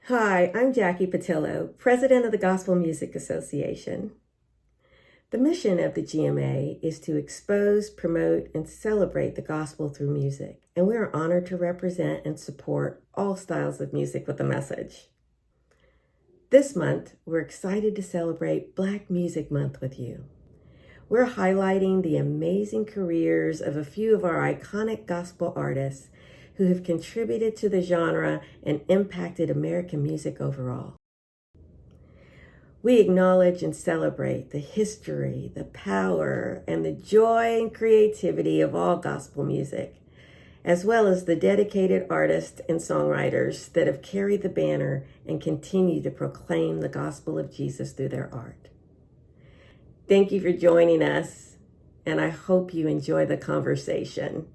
Hi, I'm Jackie Patillo, President of the Gospel Music Association. The mission of the GMA is to expose, promote, and celebrate the gospel through music, and we are honored to represent and support all styles of music with a message. This month, we're excited to celebrate Black Music Month with you. We're highlighting the amazing careers of a few of our iconic gospel artists who have contributed to the genre and impacted American music overall. We acknowledge and celebrate the history, the power, and the joy and creativity of all gospel music, as well as the dedicated artists and songwriters that have carried the banner and continue to proclaim the gospel of Jesus through their art. Thank you for joining us, and I hope you enjoy the conversation.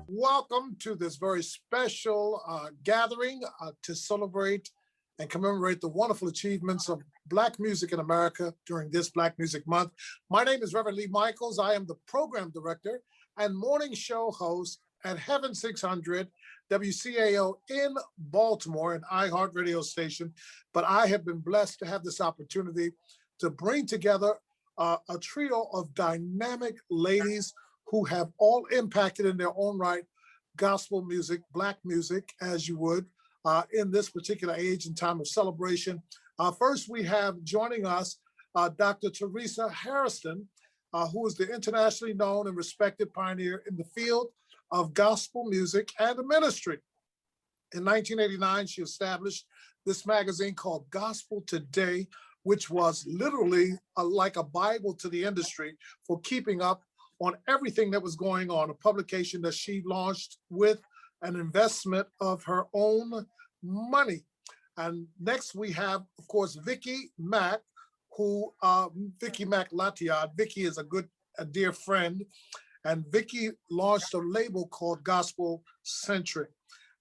Welcome to this very special gathering to celebrate and commemorate the wonderful achievements of Black music in America during this Black Music Month. My name is Reverend Lee Michaels. I am the program director and morning show host at Heaven 600 WCAO in Baltimore, an iHeart radio station. But I have been blessed to have this opportunity to bring together a trio of dynamic ladies who have all impacted in their own right gospel music, Black music, as you would, in this particular age and time of celebration. First, we have joining us Dr. Teresa Hairston, who is the internationally known and respected pioneer in the field of gospel music and ministry. In 1989, she established this magazine called Gospel Today, which was literally like a Bible to the industry for keeping up on everything that was going on, a publication that she launched with an investment of her own money. And next we have, of course, Vicky Mack, Vicky Mack Latiad. Vicky is a dear friend, and Vicky launched a label called Gospel Centric.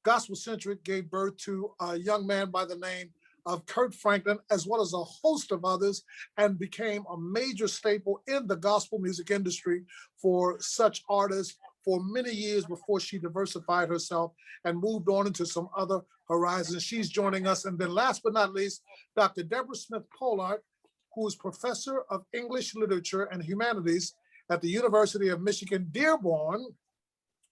Gospel Centric gave birth to a young man by the name of Kurt Franklin, as well as a host of others, and became a major staple in the gospel music industry for such artists for many years before she diversified herself and moved on into some other horizons. She's joining us. And then last but not least, Dr. Deborah Smith-Pollard, who is professor of English literature and humanities at the University of Michigan, Dearborn,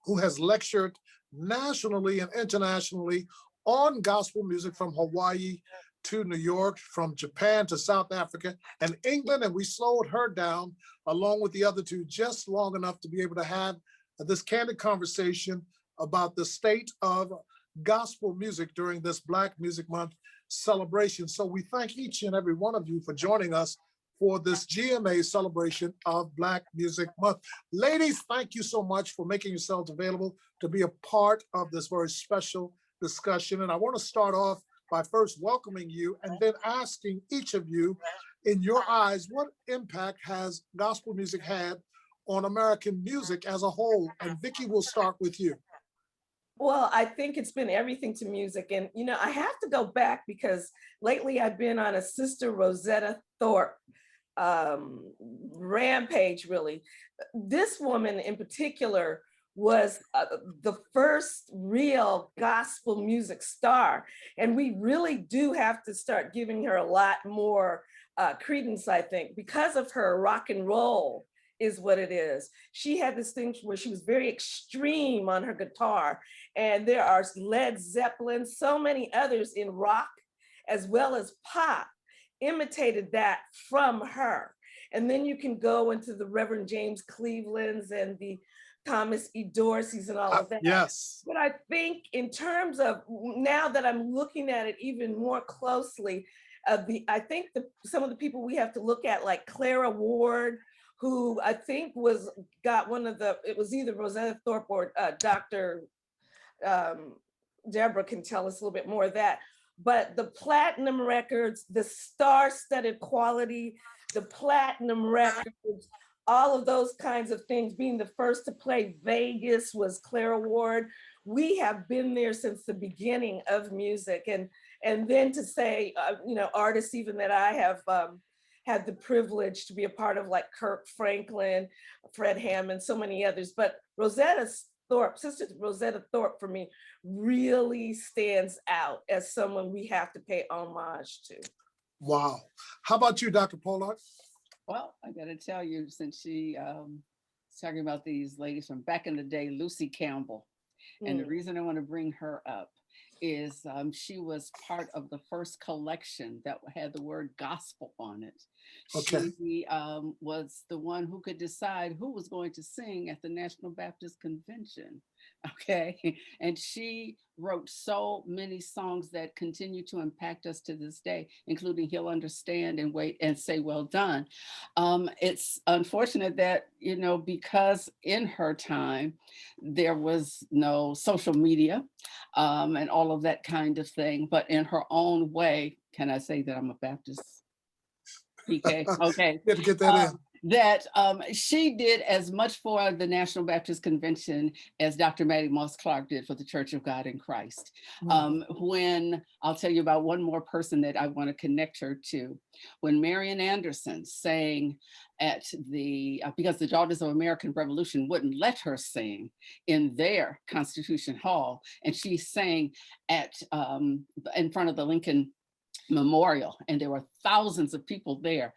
who has lectured nationally and internationally on gospel music from Hawaii to New York, from Japan to South Africa and England. And we slowed her down along with the other two just long enough to be able to have this candid conversation about the state of gospel music during this Black Music Month celebration. So we thank each and every one of you for joining us for this GMA celebration of Black Music Month. Ladies, thank you so much for making yourselves available to be a part of this very special discussion. And I want to start off by first welcoming you and then asking each of you, in your eyes, what impact has gospel music had on American music as a whole? And Vicky, we'll start with you. Well, I think it's been everything to music. And, I have to go back because lately I've been on a Sister Rosetta Thorpe rampage, really. This woman in particular was the first real gospel music star. And we really do have to start giving her a lot more credence, I think, because of her rock and roll is what it is. She had this thing where she was very extreme on her guitar. And there are Led Zeppelin, so many others in rock as well as pop imitated that from her. And then you can go into the Reverend James Cleveland's and the Thomas E. Dorsey's and all of that. Yes. But I think in terms of now that I'm looking at it even more closely, I think some of the people we have to look at, like Clara Ward, who I think got one of it was either Rosetta Thorpe or Dr. Deborah can tell us a little bit more of that. but the platinum records, the star-studded quality, the platinum records, all of those kinds of things, being the first to play Vegas was Claire Ward. We have been there since the beginning of music. And then to say, artists even that I have had the privilege to be a part of, like Kirk Franklin, Fred Hammond, so many others. But Sister Rosetta Thorpe for me really stands out as someone we have to pay homage to. Wow. How about you, Dr. Pollard? Well, I got to tell you, since she was talking about these ladies from back in the day, Lucy Campbell. And the reason I want to bring her up is she was part of the first collection that had the word gospel on it. Okay. She was the one who could decide who was going to sing at the National Baptist Convention. Okay. And she wrote so many songs that continue to impact us to this day, including He'll Understand and Wait and Say Well Done. It's unfortunate that, because in her time, there was no social media and all of that kind of thing, but in her own way, can I say that I'm a Baptist? PK? Okay. You have to get that in. That she did as much for the National Baptist Convention as Dr. Mattie Moss Clark did for the Church of God in Christ. When I'll tell you about one more person that I want to connect her to, when Marian Anderson sang at because the Daughters of American Revolution wouldn't let her sing in their Constitution Hall, and she sang at in front of the Lincoln Memorial, and there were thousands of people there.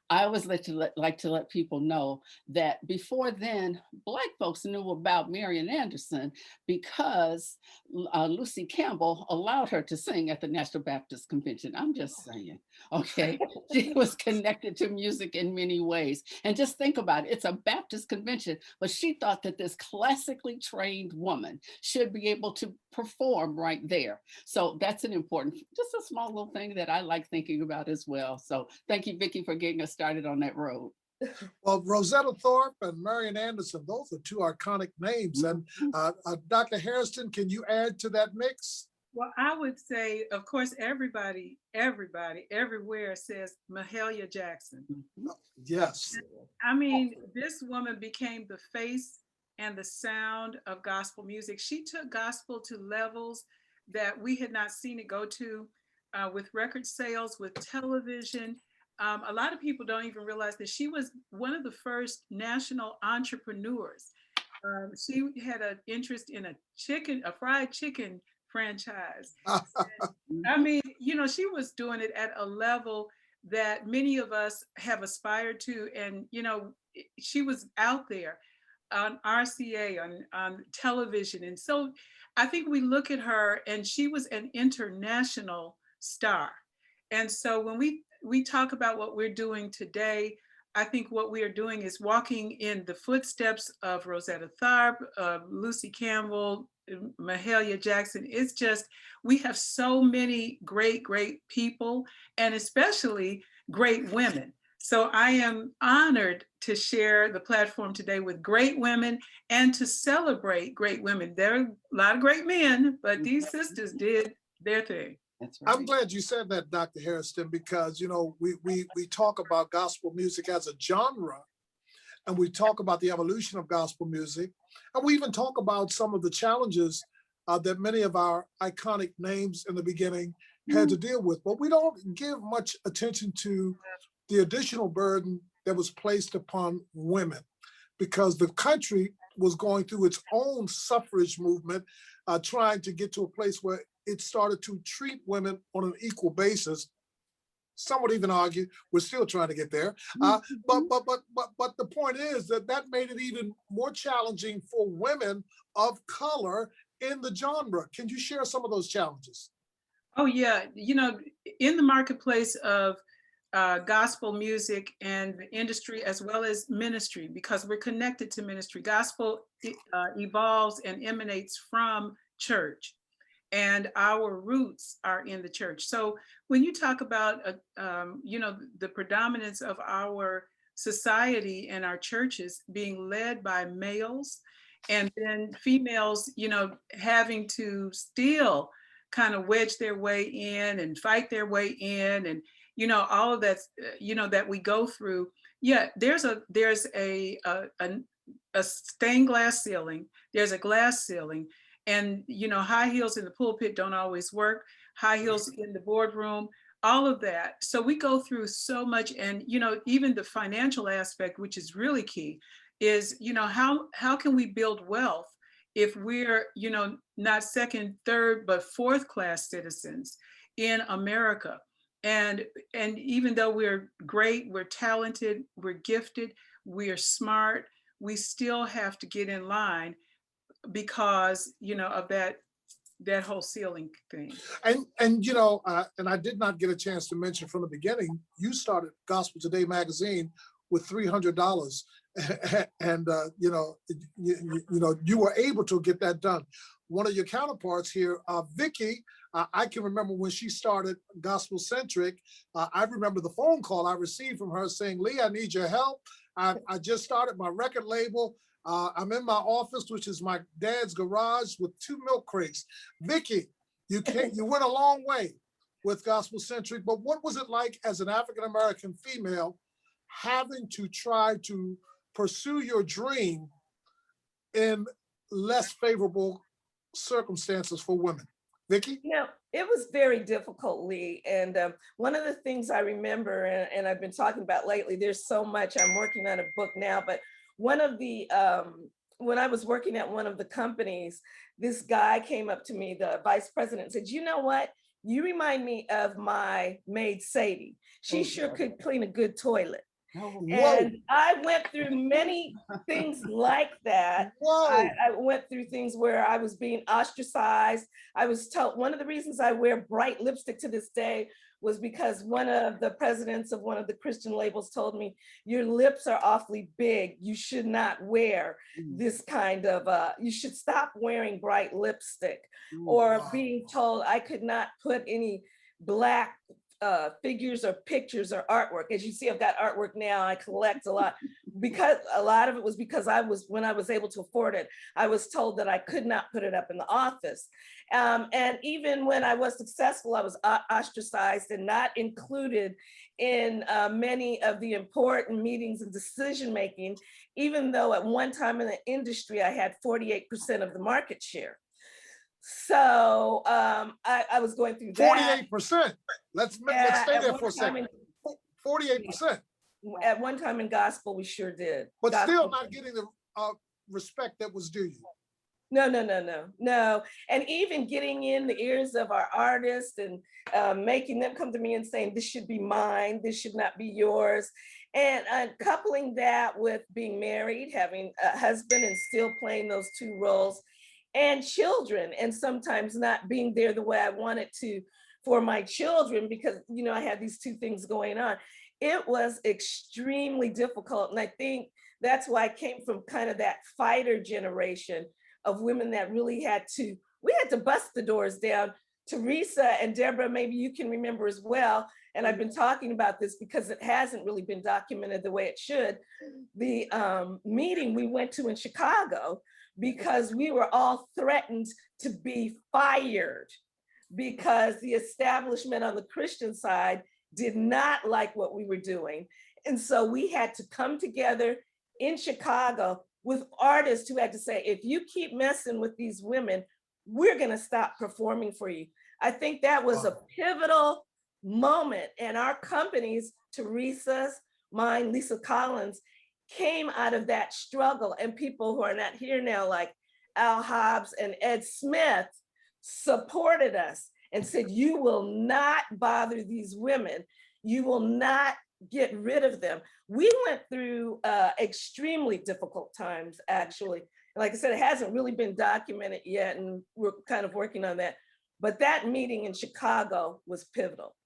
I always like to let people know that before then, Black folks knew about Marian Anderson because Lucy Campbell allowed her to sing at the National Baptist Convention. I'm just saying, okay? She was connected to music in many ways. And just think about it, it's a Baptist convention, but she thought that this classically trained woman should be able to perform right there. So that's an important, just a small little thing that I like thinking about as well. So thank you, Vicki, for getting us started on that road. Well, Rosetta Thorpe and Marian Anderson, those are two iconic names. And Dr. Hairston, can you add to that mix? Well, I would say, of course, everybody, everywhere says Mahalia Jackson. Yes. I mean, this woman became the face and the sound of gospel music. She took gospel to levels that we had not seen it go to with record sales, with television. A lot of people don't even realize that she was one of the first national entrepreneurs. She had an interest in a fried chicken franchise. I mean, she was doing it at a level that many of us have aspired to. And, she was out there on RCA, on television. And so I think we look at her and she was an international star. And so when we talk about what we're doing today, I think what we are doing is walking in the footsteps of Rosetta Tharpe, Lucy Campbell, Mahalia Jackson. It's just, we have so many great, great people, and especially great women. So I am honored to share the platform today with great women and to celebrate great women. There are a lot of great men, but these sisters did their thing. That's right. I'm glad you said that, Dr. Hairston, because, we talk about gospel music as a genre, and we talk about the evolution of gospel music, and we even talk about some of the challenges that many of our iconic names in the beginning had to deal with. But we don't give much attention to the additional burden that was placed upon women, because the country was going through its own suffrage movement, trying to get to a place where it started to treat women on an equal basis. Some would even argue we're still trying to get there. But the point is that made it even more challenging for women of color in the genre. Can you share some of those challenges? Oh yeah, in the marketplace of gospel music and the industry, as well as ministry, because we're connected to ministry. Gospel evolves and emanates from church, and our roots are in the church. So when you talk about, the predominance of our society and our churches being led by males, and then females, having to still kind of wedge their way in and fight their way in, and all of that, that we go through. Yeah, there's a stained glass ceiling. There's a glass ceiling, and high heels in the pulpit don't always work. High heels in the boardroom, all of that. So we go through so much, and even the financial aspect, which is really key, is how can we build wealth if we're not second, third, but fourth class citizens in America? And even though we're great, we're talented, we're gifted, we're smart, we still have to get in line because of that whole ceiling thing. And and I did not get a chance to mention from the beginning, you started Gospel Today magazine with $300, and you were able to get that done. One of your counterparts here, Vicky, I can remember when she started Gospel Centric. I remember the phone call I received from her saying, "Lee, I need your help. I just started my record label. I'm in my office, which is my dad's garage, with 2 milk crates." Vicky, you went a long way with Gospel Centric, but what was it like as an African-American female having to try to pursue your dream in less favorable circumstances for women? Vicky? It was very difficult, Lee. And one of the things I remember, and I've been talking about lately, there's so much, I'm working on a book now, but one of the, when I was working at one of the companies, this guy came up to me, the vice president, and said, "You know what? You remind me of my maid, Sadie. She sure could clean a good toilet." And I went through many things like that. I went through things where I was being ostracized. I was told, one of the reasons I wear bright lipstick to this day was because one of the presidents of one of the Christian labels told me, "Your lips are awfully big. You should not wear this kind of, you should stop wearing bright lipstick." Or being told I could not put any black figures or pictures or artwork. As you see, I've got artwork now. I collect a lot, because a lot of it was because when I was able to afford it, I was told that I could not put it up in the office. And even when I was successful, I was ostracized and not included in many of the important meetings and decision-making, even though at one time in the industry, I had 48% of the market share. So I was going through that. 48%. Let's stay there for a second. 48%. At one time in gospel, we sure did. But gospel. Still not getting the respect that was due you. No. And even getting in the ears of our artists and making them come to me and saying, "This should be mine, this should not be yours." And coupling that with being married, having a husband and still playing those 2 roles, and children, and sometimes not being there the way I wanted to for my children, because I had these 2 things going on. It was extremely difficult. And I think that's why I came from kind of that fighter generation of women that really we had to bust the doors down. Teresa and Deborah, maybe you can remember as well, and I've been talking about this because it hasn't really been documented the way it should. The meeting we went to in Chicago, because we were all threatened to be fired because the establishment on the Christian side did not like what we were doing. And so we had to come together in Chicago with artists who had to say, "If you keep messing with these women, we're going to stop performing for you." I think that was a pivotal moment. And our companies, Teresa's, mine, Lisa Collins, came out of that struggle, and people who are not here now, like Al Hobbs and Ed Smith, supported us and said, "You will not bother these women. You will not get rid of them." We went through extremely difficult times, actually. Like I said, it hasn't really been documented yet, and we're kind of working on that. But that meeting in Chicago was pivotal.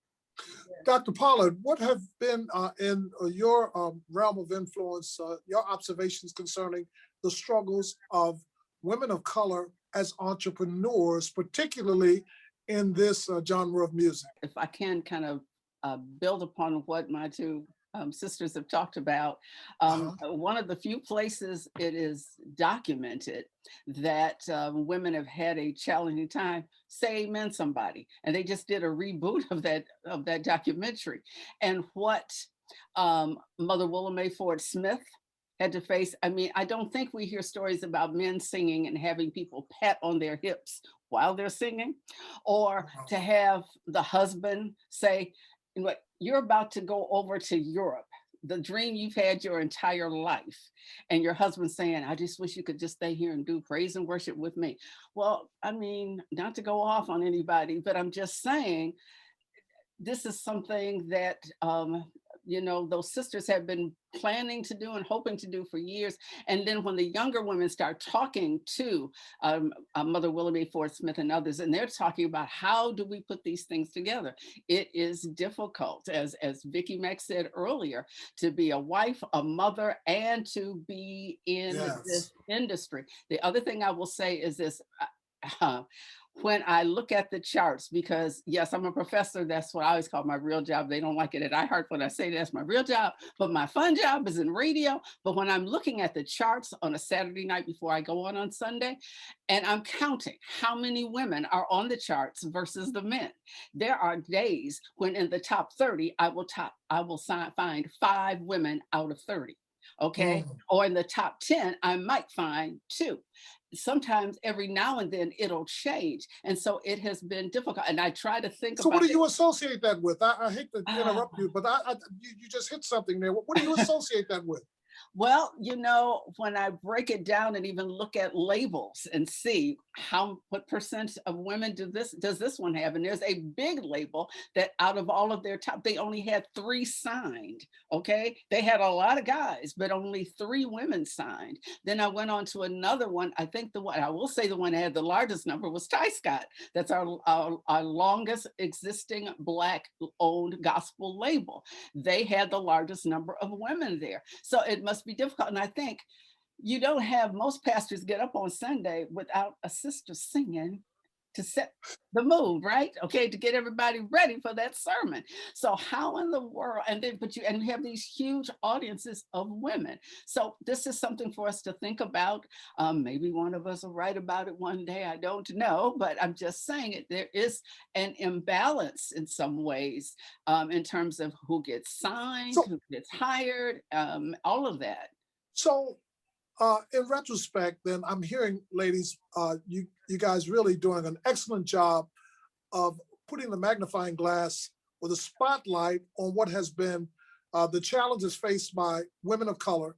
Dr. Pollard, what have been in your realm of influence, your observations concerning the struggles of women of color as entrepreneurs, particularly in this genre of music? If I can kind of build upon what my 2 sisters have talked about. One of the few places it is documented that women have had a challenging time, say amen somebody. And they just did a reboot of that documentary. And what Mother Willa Mae Ford Smith had to face. I mean, I don't think we hear stories about men singing and having people pat on their hips while they're singing, or to have the husband say, you're about to go over to Europe, the dream you've had your entire life, and your husband saying, I just wish you could just stay here and do praise and worship with me. Well, I mean, not to go off on anybody, but I'm just saying, this is something that those sisters have been planning to do and hoping to do for years. And then when the younger women start talking to Mother Willa Mae Ford Smith and others, and they're talking about how do we put these things together, it is difficult, as Vicki Mack said earlier, to be a wife, a mother, and to be in this industry. The other thing I will say is this. When I look at the charts, because yes, I'm a professor, that's what I always call my real job. They don't like it at iHeart when I say that's my real job, but my fun job is in radio. But when I'm looking at the charts on a Saturday night before I go on Sunday, and I'm counting how many women are on the charts versus the men, there are days when in the top 30, I will find 5 women out of 30. Okay. Or in the top 10, I might find 2. Sometimes every now and then it'll change. And so it has been difficult. And I try to think about. So what do you associate that with? I hate to interrupt you, but you just hit something there. What do you associate that with? Well, when I break it down and even look at labels and see what percent of women does this one have? And there's a big label that out of all of their top, they only had 3 signed. Okay. They had a lot of guys, but only 3 women signed. Then I went on to another one. I think the one that had the largest number was Ty Scott. That's our longest existing Black owned gospel label. They had the largest number of women there. So it must be difficult. And I think you don't have most pastors get up on Sunday without a sister singing to set the mood, right? Okay, to get everybody ready for that sermon. So how in the world, and you have these huge audiences of women. So this is something for us to think about. Maybe one of us will write about it one day. I don't know, but I'm just saying it. There is an imbalance in some ways in terms of who gets signed, who gets hired, all of that. So in retrospect, then I'm hearing, ladies, you guys really doing an excellent job of putting the magnifying glass or the spotlight on what has been the challenges faced by women of color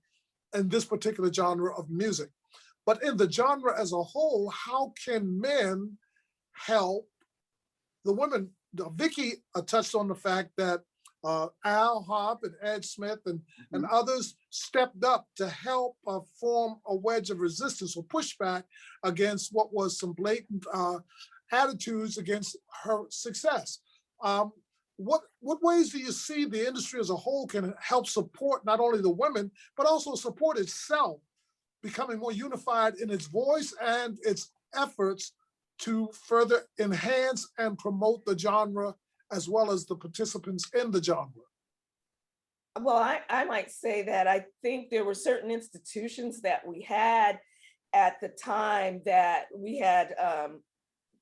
in this particular genre of music. But in the genre as a whole, how can men help the women? Vicki touched on the fact that Al Hobb and Ed Smith and others stepped up to help form a wedge of resistance or pushback against what was some blatant attitudes against her success. What ways do you see the industry as a whole can help support not only the women, but also support itself becoming more unified in its voice and its efforts to further enhance and promote the genre as well as the participants in the genre? Well, I might say that I think there were certain institutions that we had at the time that we had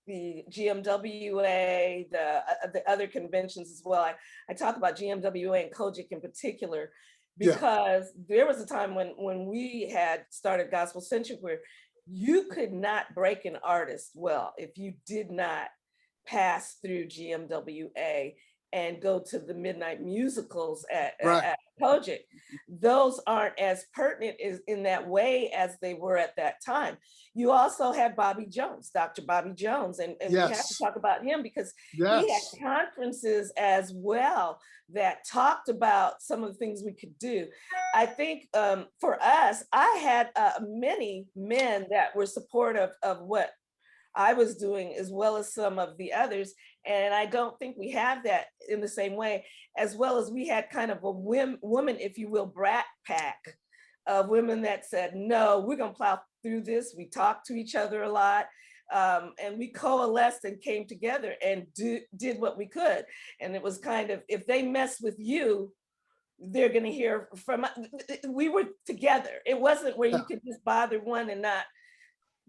the GMWA, the other conventions as well. I talk about GMWA and Kojic in particular, because there was a time when we had started Gospel Centric where you could not break an artist well if you did not pass through GMWA and go to the midnight musicals at Kojic. Those aren't as pertinent in that way as they were at that time. You also had Bobby Jones, Dr. Bobby Jones, and we have to talk about him because he had conferences as well that talked about some of the things we could do. I think for us, I had many men that were supportive of what I was doing as well as some of the others. And I don't think we have that in the same way, as well as we had kind of a woman, if you will, brat pack of women that said, no, we're going to plow through this. We talked to each other a lot. And we coalesced and came together and did what we could. And it was kind of, if they mess with you, they're going to hear from, we were together. It wasn't where Yeah. you could just bother one and not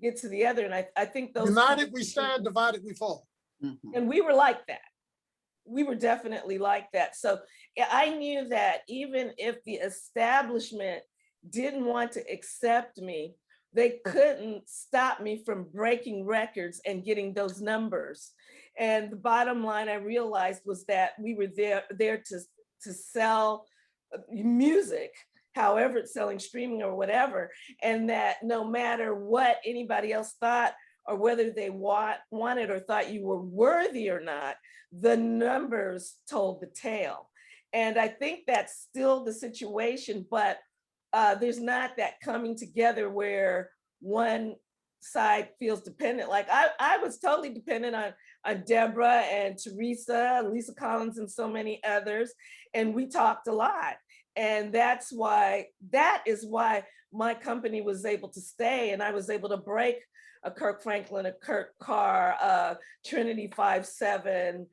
get to the other. And I think those United we stand, divided we fall. and we were like that. We were definitely like that. So I knew that even if the establishment didn't want to accept me, they couldn't stop me from breaking records and getting those numbers. And the bottom line I realized was that we were there to sell music, however it's selling, streaming or whatever, and that no matter what anybody else thought or whether they wanted or thought you were worthy or not, the numbers told the tale. And I think that's still the situation, but there's not that coming together where one side feels dependent. Like I was totally dependent on Deborah and Teresa, Lisa Collins, and so many others. And we talked a lot. And that is why my company was able to stay, and I was able to break a Kirk Franklin, a Kurt Carr, Trinity 5-7,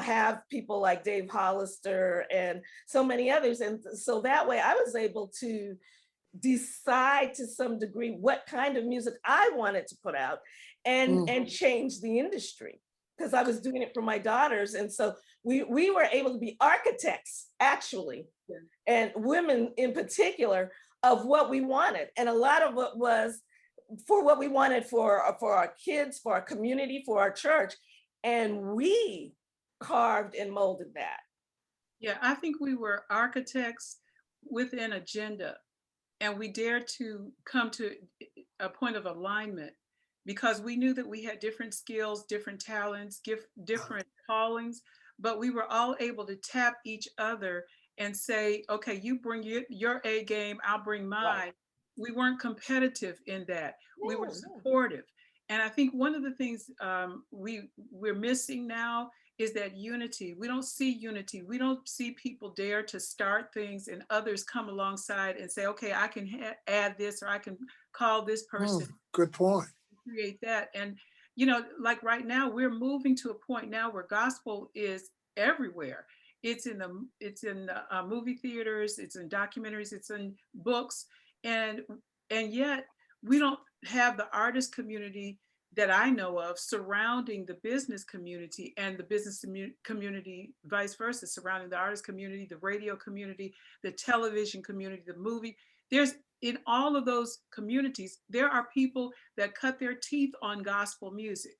have people like Dave Hollister and so many others. And so that way I was able to decide to some degree what kind of music I wanted to put out and change the industry, because I was doing it for my daughters. And so we were able to be architects, actually, and women in particular, of what we wanted. And a lot of it was for what we wanted for our kids, for our community, for our church. And we carved and molded that. Yeah, I think we were architects with an agenda, and we dared to come to a point of alignment because we knew that we had different skills, different talents, different callings, but we were all able to tap each other and say, okay, you bring your A game, I'll bring mine. Right. We weren't competitive in that. We were supportive. And I think one of the things we're missing now is that unity. We don't see unity. We don't see people dare to start things and others come alongside and say, okay, I can add this, or I can call this person. Good point. Create that. And, like right now, we're moving to a point now where gospel is everywhere. It's in the movie theaters, it's in documentaries, it's in books. And yet we don't have the artist community that I know of surrounding the business community, and the business community vice versa, surrounding the artist community, the radio community, the television community, the movie. There's, in all of those communities, there are people that cut their teeth on gospel music.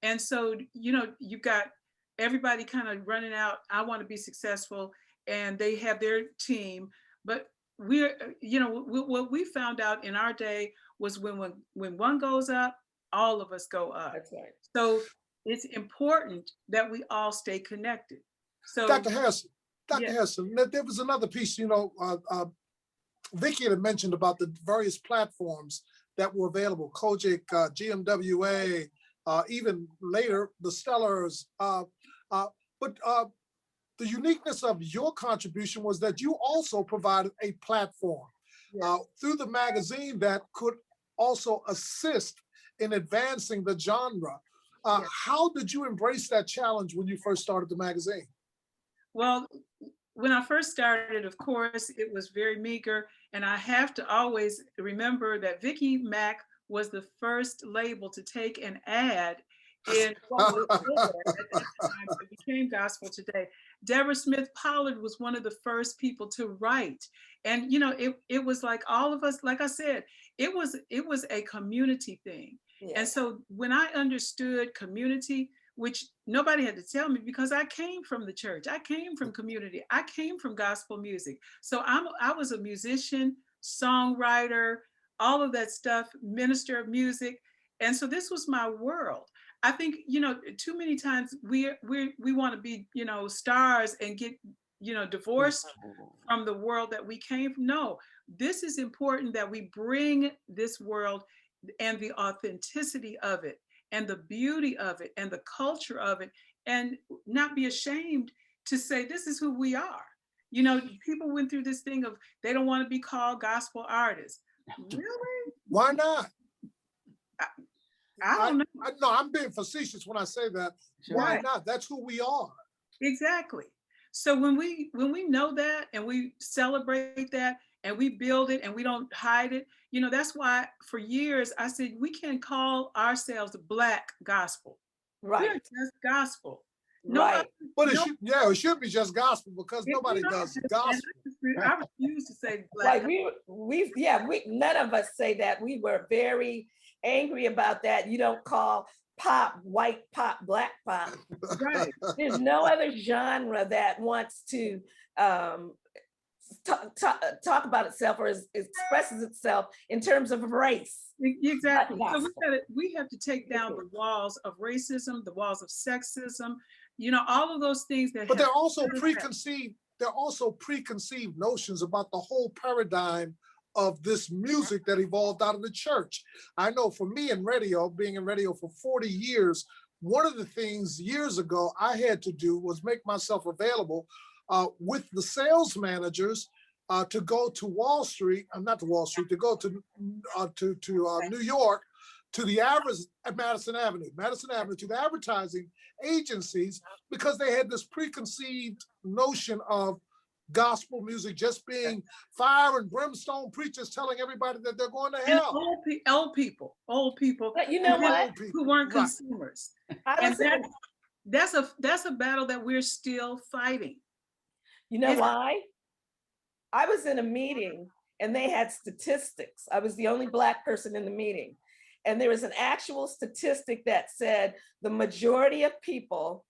And so, you've got everybody kind of running out, I want to be successful, and they have their team. But what we found out in our day was when one goes up, all of us go up. That's right. So it's important that we all stay connected. So Dr. Hairston, there was another piece, Vicki had mentioned about the various platforms that were available, Kojic, GMWA, even later, the Stellars. But the uniqueness of your contribution was that you also provided a platform through the magazine that could also assist in advancing the genre. How did you embrace that challenge when you first started the magazine? Well, when I first started, of course, it was very meager. And I have to always remember that Vicki Mack was the first label to take an ad in what was at that time, it became Gospel Today. Deborah Smith Pollard was one of the first people to write. And, it was like all of us, like I said, it was a community thing. Yeah. And so when I understood community, which nobody had to tell me because I came from the church, I came from community, I came from gospel music. So I was a musician, songwriter, all of that stuff, minister of music. And so this was my world. I think, too many times we want to be, stars and get, divorced from the world that we came from. No, this is important that we bring this world and the authenticity of it and the beauty of it and the culture of it, and not be ashamed to say, this is who we are. People went through this thing of, they don't want to be called gospel artists. Really? Why not? I don't know. No, I'm being facetious when I say that. Why not? That's who we are. Exactly. So when we know that and we celebrate that and we build it and we don't hide it, you know, that's why for years I said we can call ourselves Black gospel. We're Right, just gospel. No other, right. But no, it should be just gospel because we nobody are does just, and gospel. I refuse to say Black. Right, we none of us say that. We were very angry about that. You don't call pop white pop, black pop. Right. There's no other genre that wants to um, talk about itself or expresses itself in terms of race. Exactly. So Gospel. we have to take down the walls of racism, the walls of sexism, you know, all of those things that But have they're also preconceived notions about the whole paradigm of this music that evolved out of the church. I know for me in radio, being in radio for 40 years, one of the things years ago I had to do was make myself available with the sales managers to go to Wall Street, not to Wall Street, to go to New York, to the average at Madison Avenue, to the advertising agencies, because they had this preconceived notion of gospel music just being fire and brimstone preachers telling everybody that they're going to and hell. old people But you know what? who weren't Right. consumers. I And was that's a battle that we're still fighting. You know It's- why? I was in a meeting and they had statistics. I was the only Black person in the meeting. And there was an actual statistic that said the majority of people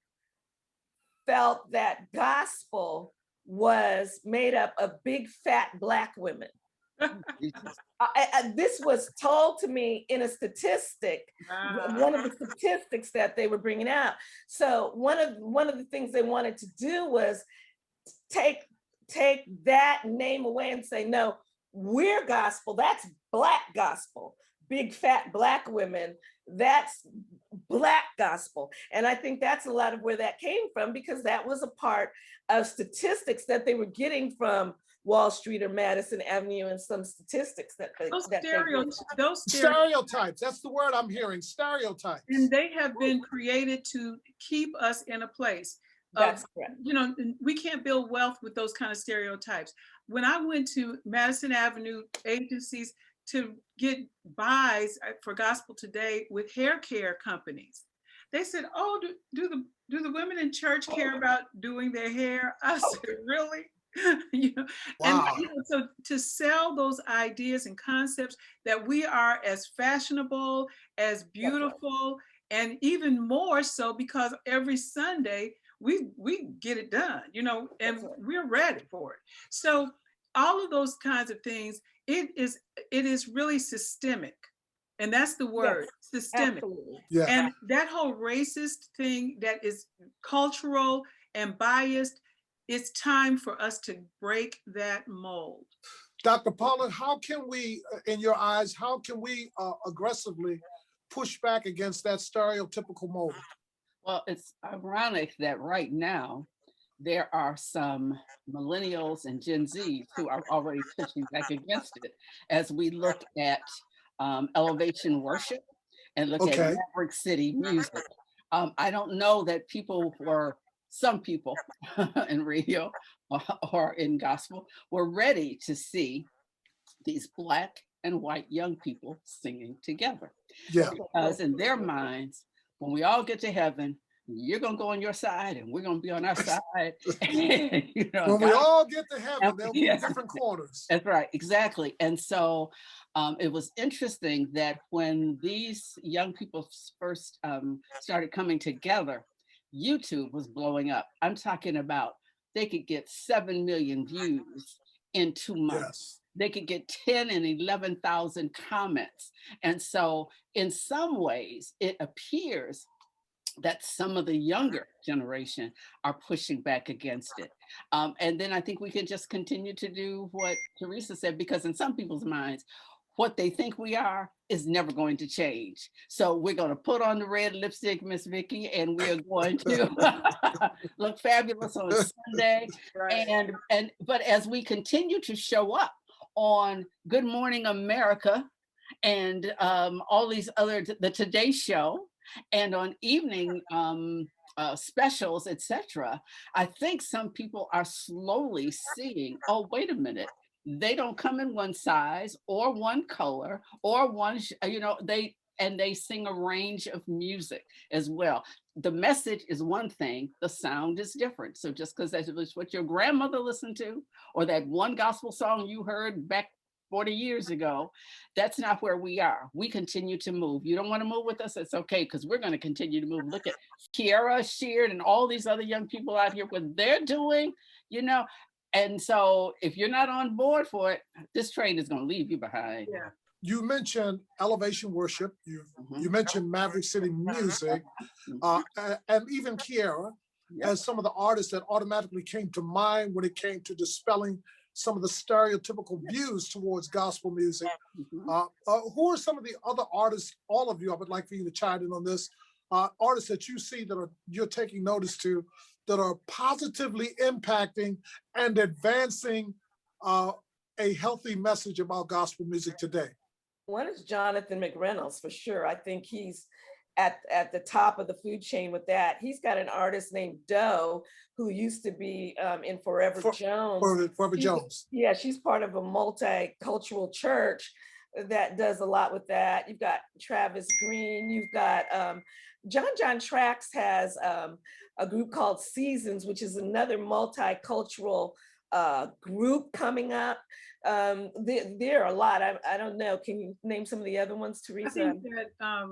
felt that gospel was made up of big, fat Black women. This was told to me in a statistic, one of the statistics that they were bringing out. So one of the things they wanted to do was take that name away and say, no, we're gospel, that's Black gospel. Big fat Black women, that's Black gospel. And I think that's a lot of where that came from, because that was a part of statistics that they were getting from Wall Street or Madison Avenue, and some statistics that they Stereotypes, that's the word I'm hearing, stereotypes. And they have been created to keep us in a place. That's correct. You know, we can't build wealth with those kind of stereotypes. When I went to Madison Avenue agencies to get buys for Gospel Today with hair care companies, they said, "Oh, do the women in church care about doing their hair?" I said, "Really?" You know, Wow. and you know, so to sell those ideas and concepts that we are as fashionable, as beautiful, and even more so because every Sunday we get it done, you know, and we're ready for it. So all of those kinds of things, it is really systemic. And that's the word, systemic. Absolutely. Yeah. And that whole racist thing that is cultural and biased, it's time for us to break that mold. Dr. Paula, how can we, in your eyes, how can we aggressively push back against that stereotypical mold? Well, it's ironic that right now there are some millennials and Gen Zs who are already pushing back against it as we look at elevation worship and look at Maverick City music. I don't know that some people in radio or in gospel were ready to see these Black and white young people singing together. Yeah. Because in their minds, when we all get to heaven, you're going to go on your side and we're going to be on our side. You know, when we all get to heaven, there'll be different corners. That's right, exactly. And so it was interesting that when these young people first started coming together, YouTube was blowing up. I'm talking about they could get 7 million views in 2 months. Yes. They could get 10 and 11,000 comments. And so in some ways, it appears that some of the younger generation are pushing back against it. And then I think we can just continue to do what Teresa said, because in some people's minds, what they think we are is never going to change. So we're going to put on the red lipstick, Miss Vicky, and we're going to look fabulous on Sunday. Right. But as we continue to show up on Good Morning America and all these other, the Today Show, and on evening specials, etc., I think some people are slowly seeing, oh, wait a minute, they don't come in one size or one color or one, they sing a range of music as well. The message is one thing, the sound is different. So just because that was what your grandmother listened to, or that one gospel song you heard back 40 years ago, that's not where we are. We continue to move. You don't want to move with us, it's okay, because we're going to continue to move. Look at Kiara Sheard and all these other young people out here, what they're doing, And so if you're not on board for it, this train is going to leave you behind. Yeah. You mentioned Elevation Worship. You mentioned Maverick City Music, and even Kiara, as some of the artists that automatically came to mind when it came to dispelling some of the stereotypical views towards gospel music. Who are some of the other artists, all of you, I would like for you to chime in on this, artists that you see that you're taking notice to, that are positively impacting and advancing a healthy message about gospel music today? One is Jonathan McReynolds, for sure. I think he's at the top of the food chain with that. He's got an artist named Doe, who used to be in Forever Jones. Forever Jones. Yeah, she's part of a multicultural church that does a lot with that. You've got Travis Green, you've got John Trax has a group called Seasons, which is another multicultural group coming up. There are a lot. I don't know. Can you name some of the other ones, Teresa? I think that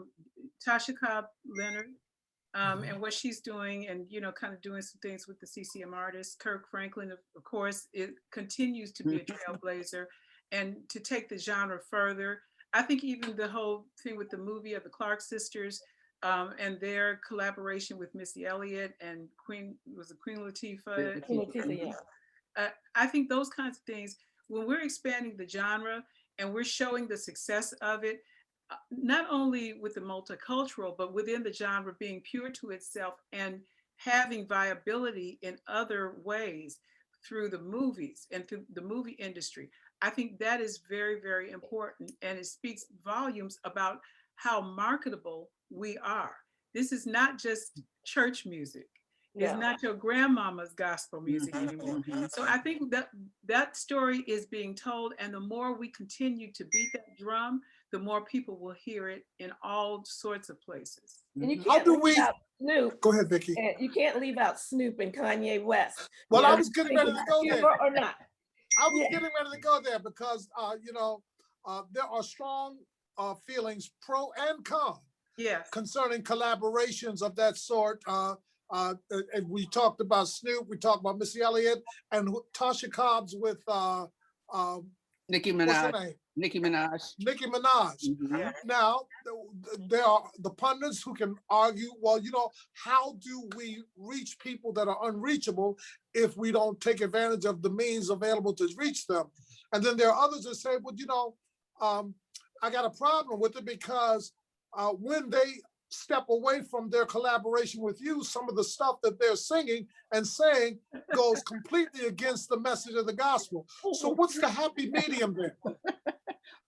Tasha Cobb Leonard and what she's doing, and kind of doing some things with the CCM artists. Kirk Franklin, of course, it continues to be a trailblazer, and to take the genre further. I think even the whole thing with the movie of the Clark sisters, and their collaboration with Missy Elliott and Queen Latifah. I think those kinds of things, when we're expanding the genre and we're showing the success of it, not only with the multicultural, but within the genre being pure to itself and having viability in other ways through the movies and through the movie industry. I think that is very, very important, and it speaks volumes about how marketable we are. This is not just church music. It's not your grandmama's gospel music anymore. So I think that story is being told, and the more we continue to beat that drum, the more people will hear it in all sorts of places. And you can't leave out Snoop. Go ahead, Vicki. And you can't leave out Snoop and Kanye West. Well, I was getting ready to go there. Or not. I was getting ready to go there because, there are strong feelings, pro and con, concerning collaborations of that sort. And we talked about Snoop, we talked about Missy Elliott, and Tasha Cobbs with Nicki Minaj. What's her name? Nicki Minaj. Nicki Minaj. Now, there are the pundits who can argue, well, how do we reach people that are unreachable if we don't take advantage of the means available to reach them? And then there are others that say, well, I got a problem with it because when they step away from their collaboration with you, some of the stuff that they're singing and saying goes completely against the message of the gospel. So what's the happy medium there?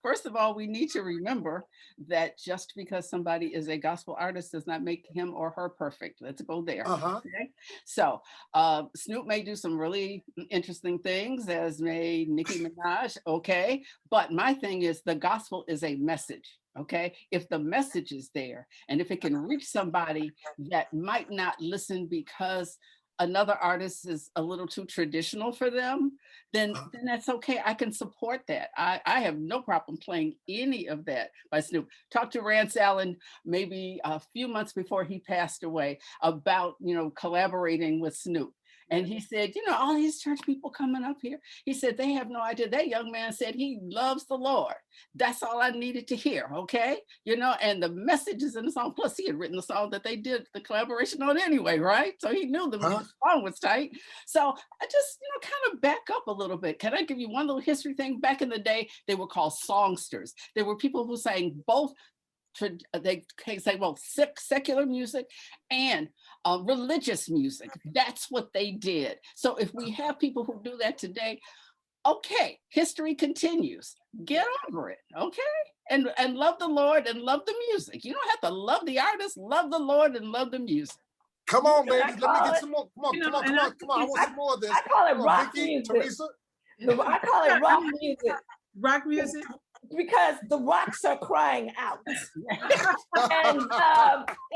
First of all, we need to remember that just because somebody is a gospel artist does not make him or her perfect. Let's go there. Okay? So Snoop may do some really interesting things, as may Nicki Minaj, okay? But my thing is, the gospel is a message. Okay, if the message is there and if it can reach somebody that might not listen because another artist is a little too traditional for them, then that's okay. I can support that. I have no problem playing any of that by Snoop. Talked to Rance Allen maybe a few months before he passed away about, collaborating with Snoop. And he said, all these church people coming up here, he said, they have no idea. That young man said he loves the Lord. That's all I needed to hear, okay? And the message is in the song. Plus, he had written the song that they did the collaboration on anyway, right? So he knew the song was tight. So I just, kind of back up a little bit. Can I give you one little history thing? Back in the day, they were called songsters. There were people who sang both. They say, well, secular music and religious music. That's what they did. So if we have people who do that today, okay, history continues. Get over it, okay? And love the Lord and love the music. You don't have to love the artist, love the Lord and love the music. Come on, I ladies. Let me call get it, some more. Come on, You know, come on, and come on, come on. I want some more of this. I call it Come on, rock Vicky, music. Teresa. I call it I rock mean, music rock music. because the rocks are crying out.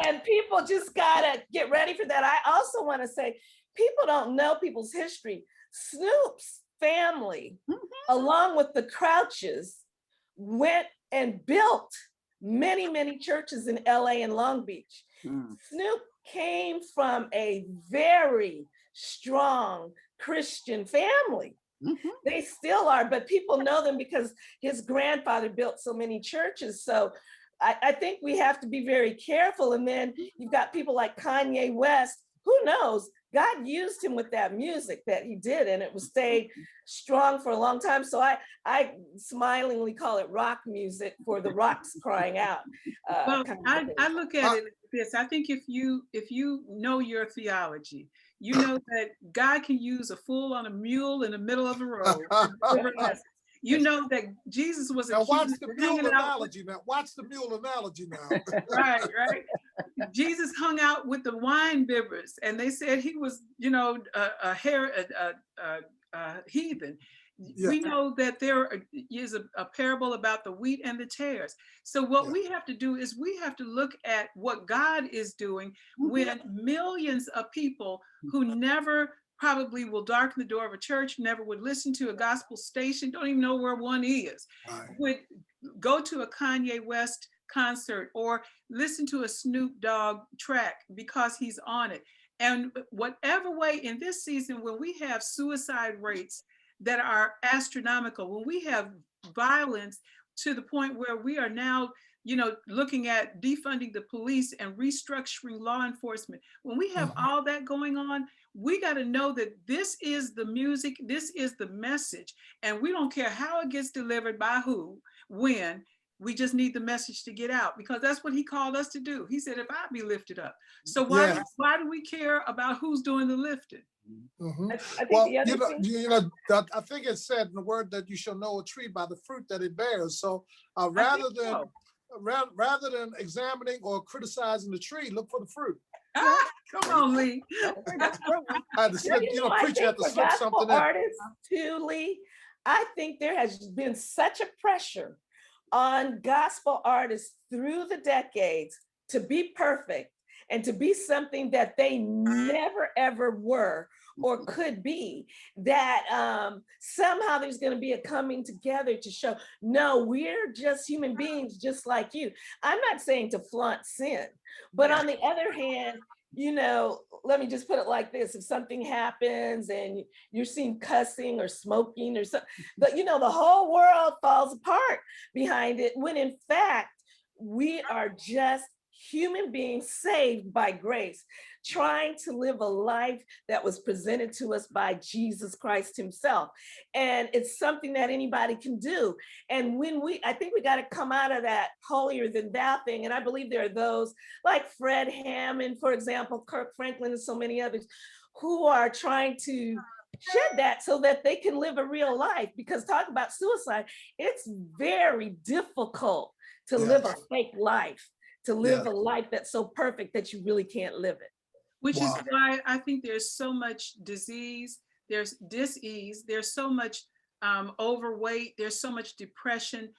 And people just gotta get ready for that. I also want to say, people don't know people's history. Snoop's family, along with the Crouches, went and built many, many churches in LA and Long Beach. Snoop came from a very strong Christian family. They still are, but people know them because his grandfather built so many churches. So I think we have to be very careful. And then you've got people like Kanye West, who knows? God used him with that music that he did, and it was stayed strong for a long time. So I smilingly call it rock music for the rocks crying out. Well, Kind of I look at it like this. I think if you know your theology, you know that God can use a fool on a mule in the middle of a road. You know that Jesus was Now watch accused the of mule hanging out. analogy now. Watch the mule analogy now. Right. Jesus hung out with the wine bibbers, and they said he was, a heathen. Yeah. We know that there is a parable about the wheat and the tares. So what we have to do is we have to look at what God is doing when millions of people who never probably will darken the door of a church, never would listen to a gospel station, don't even know where one is, would go to a Kanye West concert or listen to a Snoop Dogg track because he's on it. And whatever way in this season, when we have suicide rates that are astronomical, when we have violence to the point where we are now, looking at defunding the police and restructuring law enforcement, when we have all that going on, we got to know that this is the music, this is the message, and we don't care how it gets delivered by who, when. We just need the message to get out, because that's what he called us to do. He said, if I be lifted up. So why do we care about who's doing the lifting? I think Well, the other thing, I think it said in the word that you shall know a tree by the fruit that it bears. So rather than examining or criticizing the tree, look for the fruit. Come on, Lee. I had to slip, preacher had to slip something in. Artists too, Lee, I think there has been such a pressure on gospel artists through the decades to be perfect and to be something that they never ever were or could be, that somehow there's going to be a coming together to show, no, we're just human beings just like you. I'm not saying to flaunt sin, but on the other hand, let me just put it like this. If something happens and you're seen cussing or smoking or something, but the whole world falls apart behind it, when in fact, we are just human beings saved by grace, trying to live a life that was presented to us by Jesus Christ himself. And it's something that anybody can do. And I think we got to come out of that holier than thou thing. And I believe there are those like Fred Hammond, for example, Kirk Franklin, and so many others who are trying to shed that so that they can live a real life. Because talk about suicide, it's very difficult to live a fake life, to live a life that's so perfect that you really can't live it. Which is why I think there's so much disease, there's dis-ease, there's so much overweight, there's so much depression,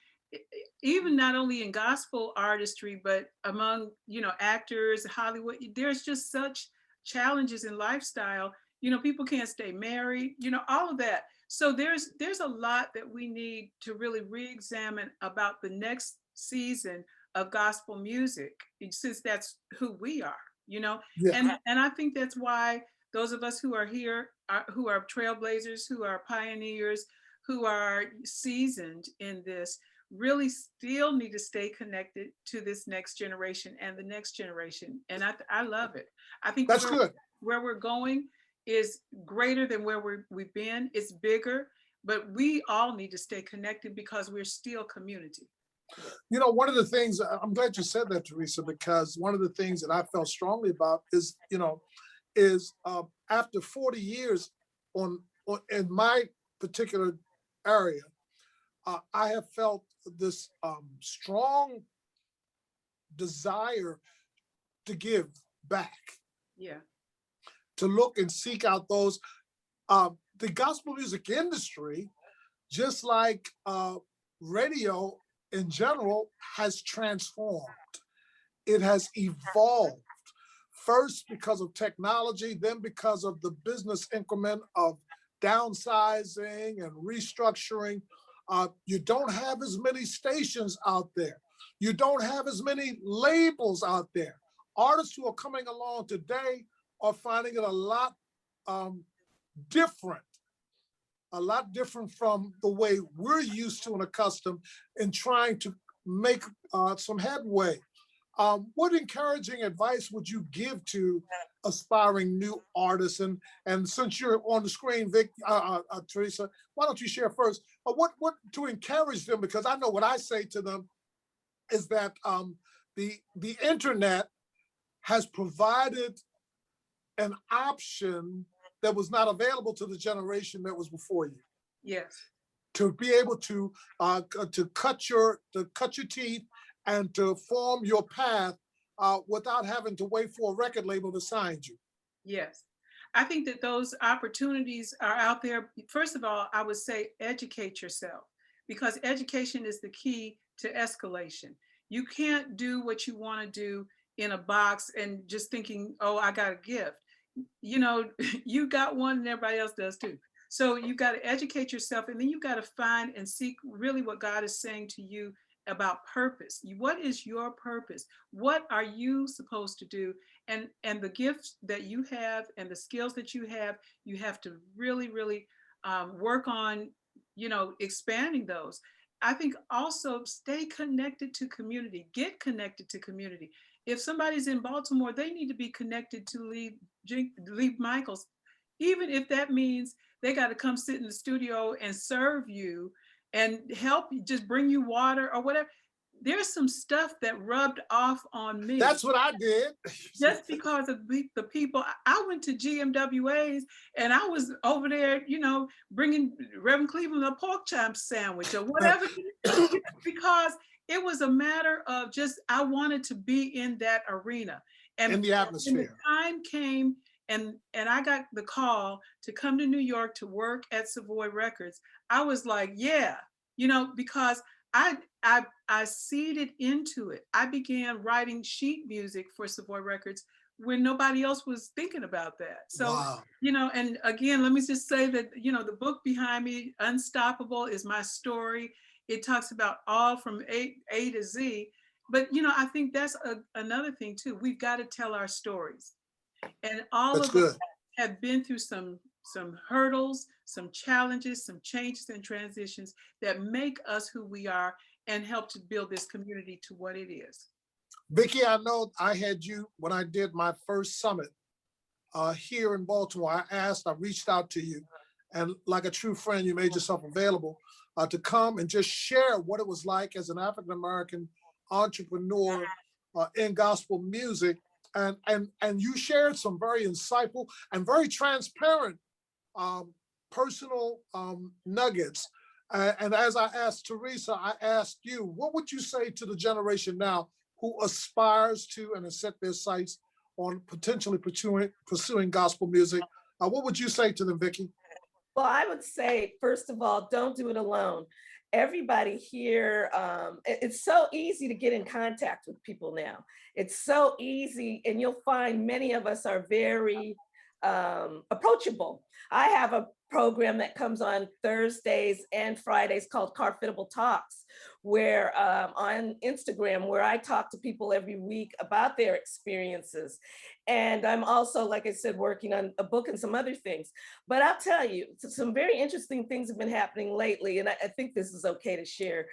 even not only in gospel artistry, but among, actors, Hollywood. There's just such challenges in lifestyle. People can't stay married, all of that. So there's a lot that we need to really re-examine about the next season of gospel music, since that's who we are, and I think that's why those of us who are here, who are trailblazers, who are pioneers, who are seasoned in this, really still need to stay connected to this next generation and the next generation. And I love it. I think that's good. Where we're going is greater than where we've been. It's bigger, but we all need to stay connected because we're still community. One of the things, I'm glad you said that, Teresa, because one of the things that I felt strongly about is, after 40 years in my particular area, I have felt this strong desire to give back. Yeah. to look and seek out those. The gospel music industry, just like radio in general, has transformed. It has evolved. First, because of technology, then because of the business increment of downsizing and restructuring. You don't have as many stations out there. You don't have as many labels out there. Artists who are coming along today are finding it different, a lot different from the way we're used to and accustomed in trying to make some headway. What encouraging advice would you give to aspiring new artists? And since you're on the screen, Teresa, why don't you share first? What to encourage them? Because I know what I say to them is that the internet has provided an option that was not available to the generation that was before you. Yes. To be able to cut your teeth and to form your path without having to wait for a record label to sign you. Yes. I think that those opportunities are out there. First of all, I would say educate yourself, because education is the key to escalation. You can't do what you want to do in a box and just thinking, oh, I got a gift. You know, you got one and everybody else does too. So you got to educate yourself, and then you got to find and seek really what God is saying to you about purpose. What is your purpose? What are you supposed to do? And the gifts that you have and the skills that you have to really, really work on, expanding those. I think also stay connected to community, get connected to community. If somebody's in Baltimore, they need to be connected to Lee Michaels, even if that means they got to come sit in the studio and serve you and help you, just bring you water or whatever. There's some stuff that rubbed off on me. That's what I did. Just because of the people. I went to GMWAs and I was over there, bringing Reverend Cleveland a pork chop sandwich or whatever, because it was a matter of just, I wanted to be in that arena. And in the atmosphere. And the time came, and I got the call to come to New York to work at Savoy Records. I was like, yeah, because I seeded into it. I began writing sheet music for Savoy Records when nobody else was thinking about that. So, wow. And again, let me just say that, the book behind me, Unstoppable, is my story. It talks about all from A to Z. But, I think that's another thing too. We've got to tell our stories. And all of us have been through some hurdles, some challenges, some changes and transitions that make us who we are and help to build this community to what it is. Vicki, I know I had you when I did my first summit here in Baltimore. I reached out to you, and like a true friend, you made yourself available to come and just share what it was like as an African-American entrepreneur in gospel music. And you shared some very insightful and very transparent personal nuggets. And as I asked Teresa, I asked you, what would you say to the generation now who aspires to and has set their sights on potentially pursuing gospel music? What would you say to them, Vicki? Well, I would say, first of all, don't do it alone. Everybody here, it's so easy to get in contact with people now. It's so easy, and you'll find many of us are very approachable. I have a program that comes on Thursdays and Fridays called Carfitable Talks, where on Instagram, where I talk to people every week about their experiences. And I'm also, like I said, working on a book and some other things. But I'll tell you, some very interesting things have been happening lately, and I think this is okay to share.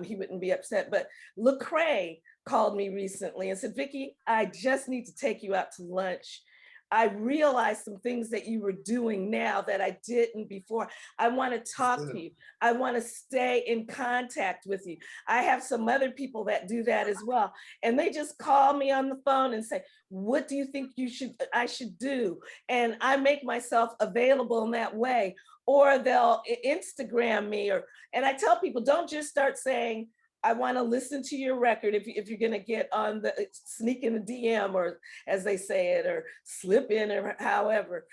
He wouldn't be upset, but Lecrae called me recently and said, Vicki, I just need to take you out to lunch. I realized some things that you were doing now that I didn't before. I want to talk to you. I want to stay in contact with you. I have some other people that do that as well. And they just call me on the phone and say, what do you think I should do? And I make myself available in that way. Or they'll Instagram me, and I tell people, don't just start saying, I want to listen to your record if you're going to get on the sneak in the DM, or as they say it, or slip in, or however,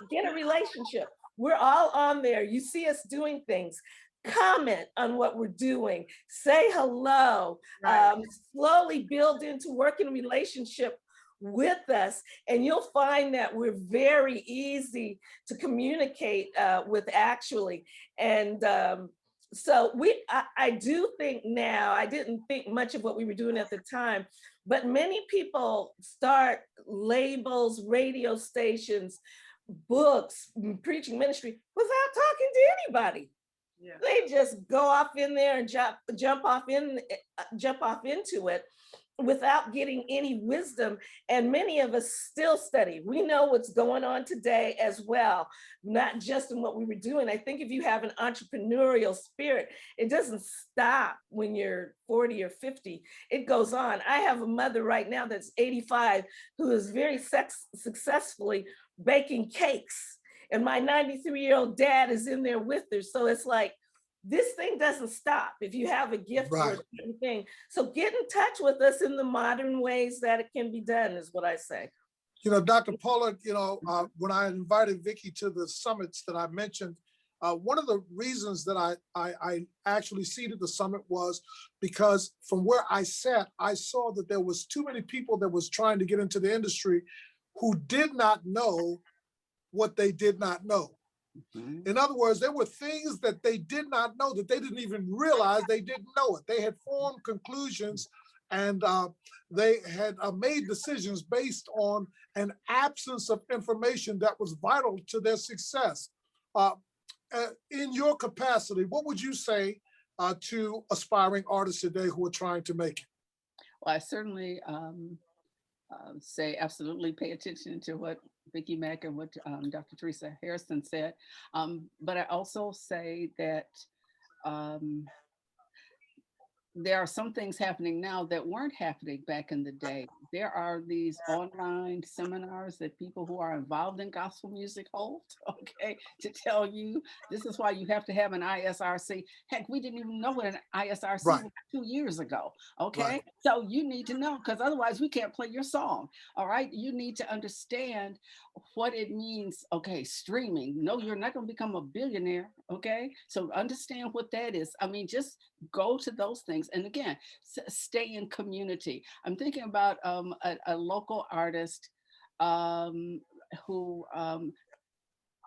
get a relationship. We're all on there. You see us doing things. Comment on what we're doing. Say hello. Right. Slowly build into working relationship with us, and you'll find that we're very easy to communicate with, actually. And so I do think now, I didn't think much of what we were doing at the time, but many people start labels, radio stations, books, preaching ministry without talking to anybody. Yeah. They just go off in there and jump off into it without getting any wisdom. And many of us still study. We know what's going on today as well, not just in what we were doing. I think if you have an entrepreneurial spirit, it doesn't stop when you're 40 or 50. It goes on. I have a mother right now that's 85 who is very successfully baking cakes. And my 93-year-old dad is in there with her. So it's like, this thing doesn't stop if you have a gift for a certain thing. So get in touch with us in the modern ways that it can be done, is what I say. You know, Dr. Pollard, you know, when I invited Vicki to the summits that I mentioned, one of the reasons that I actually seated the summit was because from where I sat, I saw that there was too many people that was trying to get into the industry who did not know what they did not know. In other words, there were things that they did not know, that they didn't even realize they didn't know it. They had formed conclusions, and they had made decisions based on an absence of information that was vital to their success. In your capacity, what would you say to aspiring artists today who are trying to make it? Well, I certainly say absolutely pay attention to what Vicki Mack and what Dr. Teresa Hairston said. But I also say that there are some things happening now that weren't happening back in the day. There are these online seminars that people who are involved in gospel music hold, okay, to tell you this is why you have to have an ISRC. Heck, we didn't even know what an ISRC was 2 years ago, okay? So you need to know, because otherwise we can't play your song, all right? You need to understand what it means, okay, streaming. No, you're not going to become a billionaire, okay? So understand what that is. I mean, just go to those things. And again, stay in community. I'm thinking about a local artist who,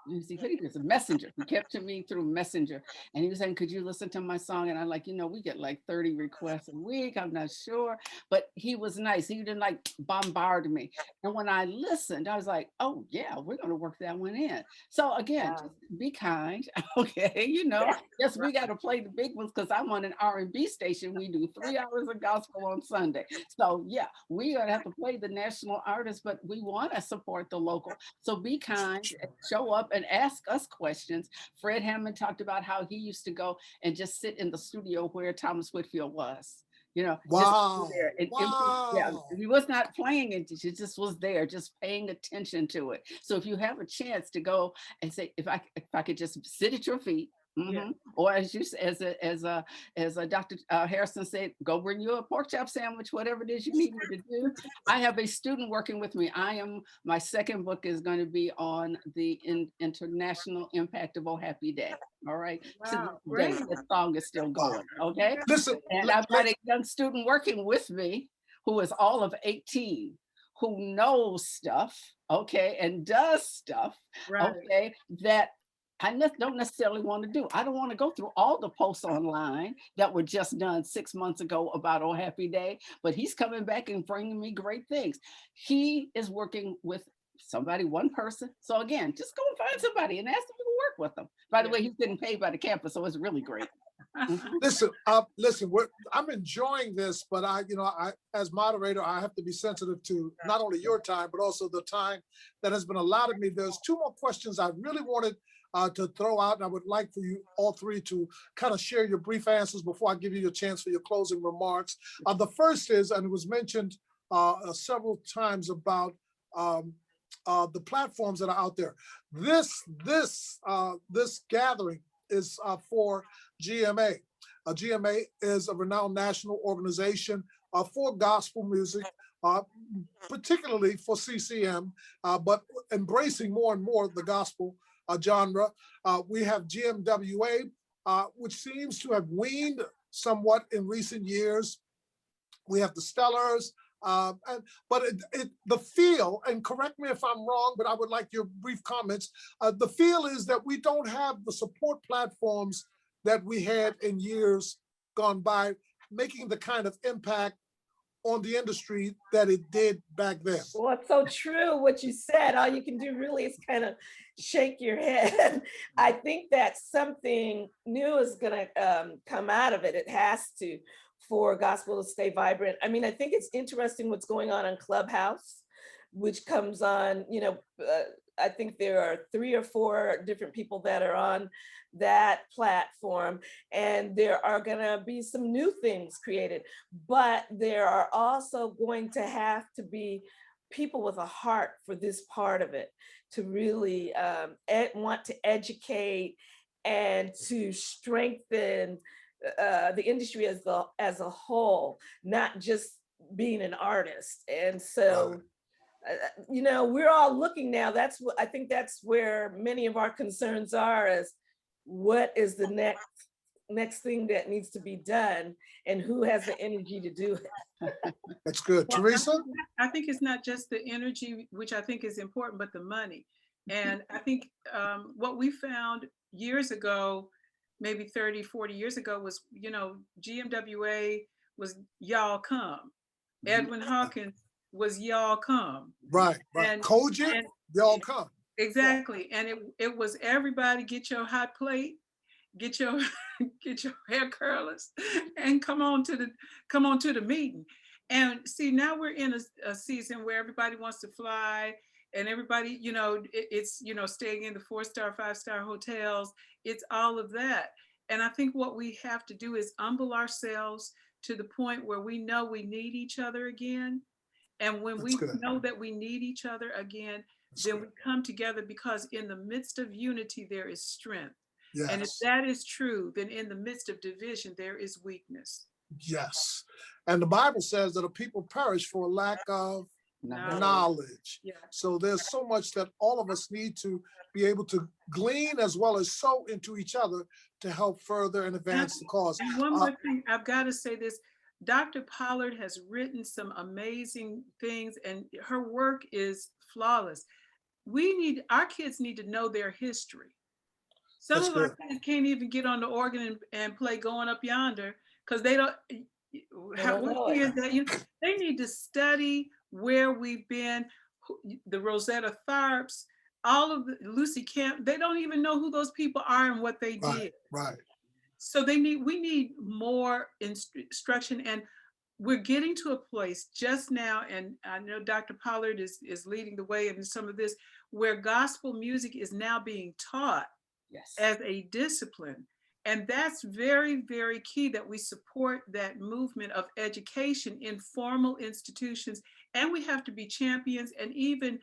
you see, he was a messenger. He kept to me through Messenger. And he was saying, could you listen to my song? And I'm like, you know, we get like 30 requests a week. I'm not sure. But he was nice. He didn't like bombard me. And when I listened, I was like, oh, yeah, we're going to work that one in. So again, just be kind. Okay. You know, yes, we got to play the big ones because I'm on an R&B station. We do 3 hours of gospel on Sunday. So yeah, we're going to have to play the national artists, but we want to support the local. So be kind, show up and ask us questions. Fred Hammond talked about how he used to go and just sit in the studio where Thomas Whitfield was. You know, wow. There. And yeah, he was not playing it, he just was there, just paying attention to it. So if you have a chance to go and say, if I could just sit at your feet, or as you as Dr. Hairston said, go bring you a pork chop sandwich, whatever it is you need me to do. I have a student working with me. My second book is going to be on the international impact of Oh Happy Day. All right. Wow, to this day, the song is still going. Okay. Listen, and I've got a young student working with me who is all of 18, who knows stuff, okay, and does stuff, okay, that I don't necessarily want to do. I don't want to go through all the posts online that were just done 6 months ago about Oh Happy Day, but he's coming back and bringing me great things. He is working with somebody, one person. So again, just go and find somebody and ask them to work with them. By the way, he's getting paid by the campus, so it's really great. Listen, I'm enjoying this, but I, as moderator, I have to be sensitive to not only your time, but also the time that has been allotted me. There's 2 more questions I really wanted to throw out, and I would like for you all 3 to kind of share your brief answers before I give you a chance for your closing remarks. The first is, and it was mentioned several times about the platforms that are out there. This gathering is for GMA. GMA is a renowned national organization for gospel music, particularly for CCM, but embracing more and more the gospel genre. We have GMWA, which seems to have weaned somewhat in recent years. We have the Stellars, but the feel, and correct me if I'm wrong, but I would like your brief comments. The feel is that we don't have the support platforms that we had in years gone by, making the kind of impact on the industry that it did back then. Well, it's so true what you said. All you can do really is kind of shake your head. I think that something new is going to come out of it. It has to, for gospel to stay vibrant. I mean, I think it's interesting what's going on Clubhouse, which comes on, I think there are 3 or 4 different people that are on that platform, and there are going to be some new things created, but there are also going to have to be people with a heart for this part of it to really want to educate and to strengthen the industry as a whole, not just being an artist. And so we're all looking now. I think that's where many of our concerns are, is what is the next thing that needs to be done, and who has the energy to do it. That's good. Teresa? I think it's not just the energy, which I think is important, but the money. And I think what we found years ago, maybe 30, 40 years ago, was, GMWA was Y'all Come. Edwin Hawkins was Y'all Come. Right. And Kojak, Y'all Come. Exactly. And it was everybody get your hot plate, get your hair curlers, and come on to the meeting. And see, now we're in a season where everybody wants to fly, and everybody, it's staying in the 4-star, 5-star hotels. It's all of that. And I think what we have to do is humble ourselves to the point where we know we need each other again. And when we know that we need each other again, then we come together, because in the midst of unity, there is strength. Yes. And if that is true, then in the midst of division, there is weakness. Yes. And the Bible says that a people perish for a lack of knowledge. Yeah. So there's so much that all of us need to be able to glean as well as sow into each other to help further and advance the cause. And one more thing, I've got to say this. Dr. Pollard has written some amazing things, and her work is flawless. Our kids need to know their history. Some of our kids can't even get on the organ and play Going Up Yonder, because they don't, they need to study where we've been, the Rosetta Tharps, all of the Lucy Camp. They don't even know who those people are and what they did. Right. So we need more instruction, and we're getting to a place just now, and I know Dr. Pollard is leading the way in some of this, where gospel music is now being taught as a discipline. And that's very, very key, that we support that movement of education in formal institutions. And we have to be champions and even,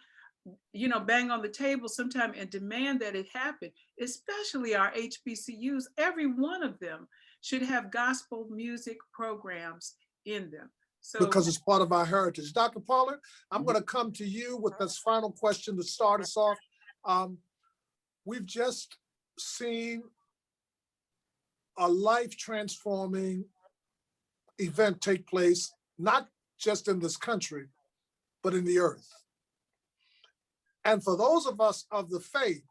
bang on the table sometime and demand that it happen, especially our HBCUs. Every one of them should have gospel music programs in them. So, because it's part of our heritage. Dr. Pollard, I'm going to come to you with this final question to start us off. We've just seen a life-transforming event take place, not just in this country, but in the earth. And for those of us of the faith,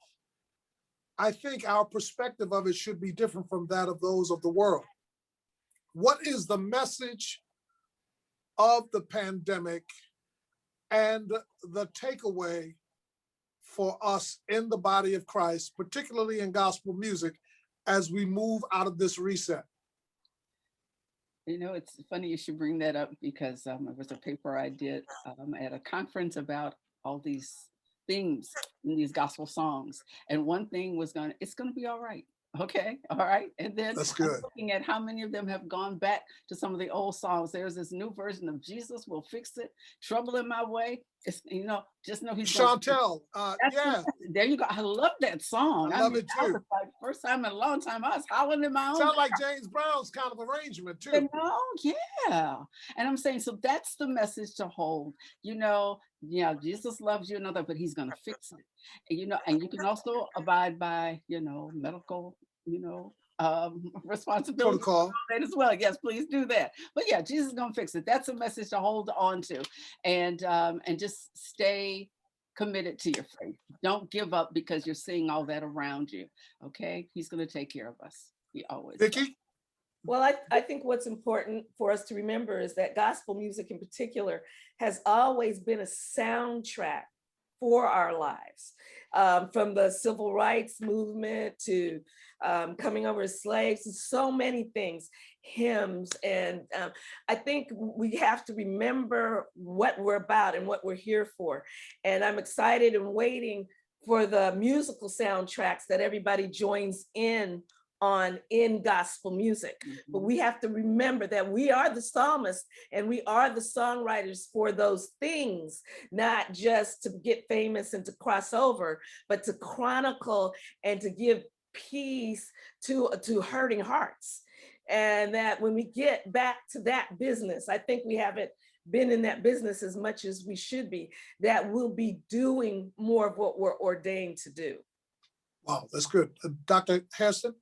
I think our perspective of it should be different from that of those of the world. What is the message of the pandemic and the takeaway for us in the body of Christ, particularly in gospel music, as we move out of this reset? It's funny you should bring that up, because it was a paper I did at a conference about all these themes in these gospel songs. And one thing was it's going to be all right. Okay. All right. And then I'm looking at how many of them have gone back to some of the old songs. There's this new version of Jesus Will Fix It, Trouble in My Way. It's, you know, just know he's gonna. Chantel, yeah, There you go. I love that song. I love mean, it that too. was like first time in a long time I was howling in my own. Sound like James Brown's kind of arrangement too. You know, yeah. And I'm saying, so that's the message to hold. You know, yeah, Jesus loves you, another, but he's gonna fix it. And, you know, and you can also abide by, you know, medical, you know, responsibility Protocol. as well. Yes, please do that. But yeah, Jesus is gonna fix it. That's a message to hold on to, and just stay committed to your faith. Don't give up because you're seeing all that around you. Okay, he's gonna take care of us. He always does. Vicki? Well, I think what's important for us to remember is that gospel music in particular has always been a soundtrack for our lives. From the civil rights movement to coming over as slaves, and so many things, hymns. And I think we have to remember what we're about and what we're here for. And I'm excited and waiting for the musical soundtracks that everybody joins in on in gospel music. But we have to remember that we are the psalmists and we are the songwriters for those things, not just to get famous and to cross over, but to chronicle and to give peace to hurting hearts. And that when we get back to that business, I think we haven't been in that business as much as we should be, that we'll be doing more of what we're ordained to do. Wow, that's good. Dr. Hairston?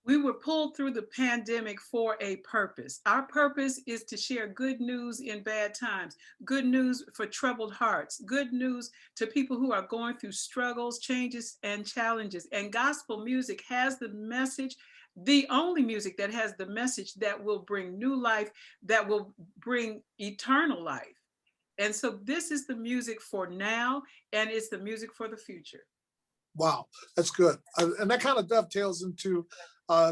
We were pulled through the pandemic for a purpose. Our purpose is to share good news in bad times, good news for troubled hearts, good news to people who are going through struggles, changes, and challenges. And gospel music has the message, the only music that has the message that will bring new life, that will bring eternal life. And so this is the music for now, and it's the music for the future. Wow, that's good. And that kind of dovetails into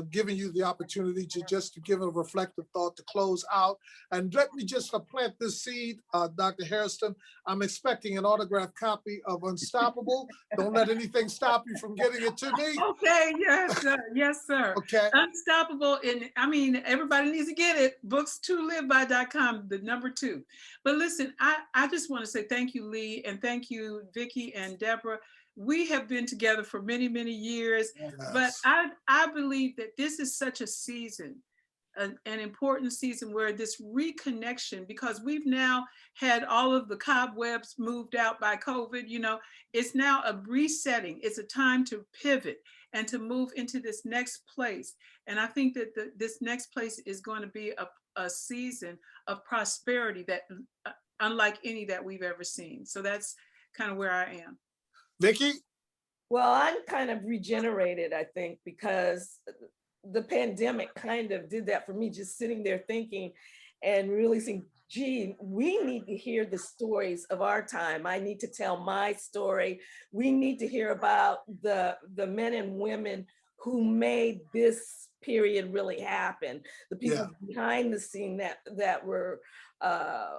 giving you the opportunity to give a reflective thought to close out. And let me just plant this seed, Dr. Hairston. I'm expecting an autographed copy of Unstoppable. Don't let anything stop you from getting it to me. Okay, yes, sir. Yes, sir. Okay. Unstoppable. And I mean, everybody needs to get it. Books2liveby.com, the number 2. But listen, I just want to say thank you, Lee, and thank you, Vicki and Deborah. We have been together for many, many years, yes. But I believe that this is such a season, an important season where this reconnection, because we've now had all of the cobwebs moved out by COVID, you know, it's now a resetting. It's a time to pivot and to move into this next place. And I think that this next place is going to be a season of prosperity that unlike any that we've ever seen. So that's kind of where I am. Vicki? Well, I'm kind of regenerated, I think, because the pandemic kind of did that for me, just sitting there thinking and really saying, gee, we need to hear the stories of our time. I need to tell my story. We need to hear about the men and women who made this period really happen. The people behind the scene that were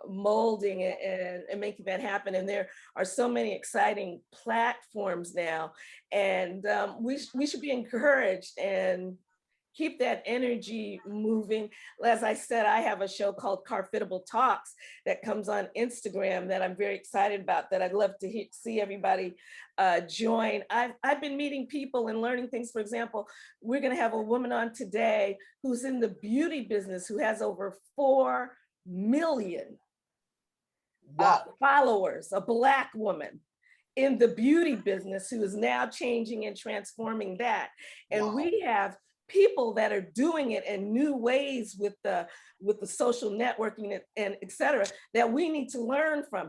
molding and making that happen. And there are so many exciting platforms now. And we should be encouraged and keep that energy moving. As I said, I have a show called Carfitable Talks that comes on Instagram that I'm very excited about, that I'd love to see everybody join. I've been meeting people and learning things. For example, we're gonna have a woman on today who's in the beauty business, who has over 4 million followers, a Black woman in the beauty business who is now changing and transforming that. And we have people that are doing it in new ways with the social networking and et cetera, that we need to learn from.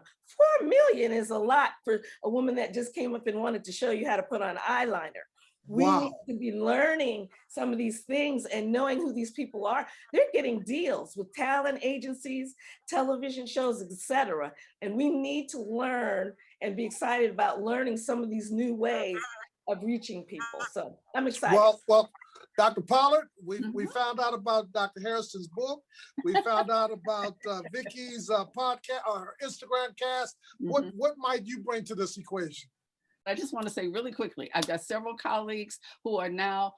4 million is a lot for a woman that just came up and wanted to show you how to put on eyeliner. We need to be learning some of these things and knowing who these people are. They're getting deals with talent agencies, television shows, et cetera. And we need to learn and be excited about learning some of these new ways of reaching people. So I'm excited. Well, Dr. Pollard, we found out about Dr. Hairston's book. We found out about Vicki's podcast or Instagram cast. What might you bring to this equation? I just want to say really quickly, I've got several colleagues who are now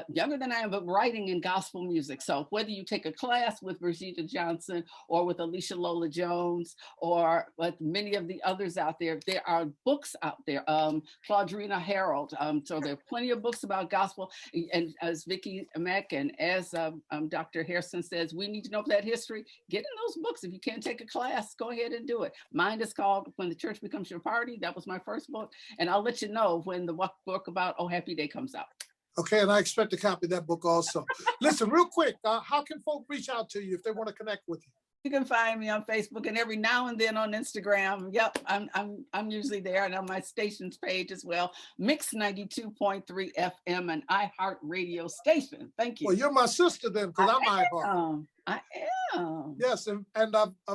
younger than I am, but writing in gospel music. So whether you take a class with Rashida Johnson or with Alicia Lola Jones or with many of the others out there are books out there. Claudrina Harold. So there are plenty of books about gospel. And as Vicki Mack and as Dr. Hairston says, we need to know that history. Get in those books. If you can't take a class, go ahead and do it. Mine is called When the Church Becomes Your Party. That was my first book. And I'll let you know when the book about Oh Happy Day comes out. Okay, and I expect to copy that book also. Listen, real quick, how can folk reach out to you if they want to connect with you? You can find me on Facebook and every now and then on Instagram. Yep, I'm usually there, and on my station's page as well. Mix 92.3 FM, an iHeart radio station. Thank you. Well, you're my sister then, because I'm iHeart. I am. Yes, and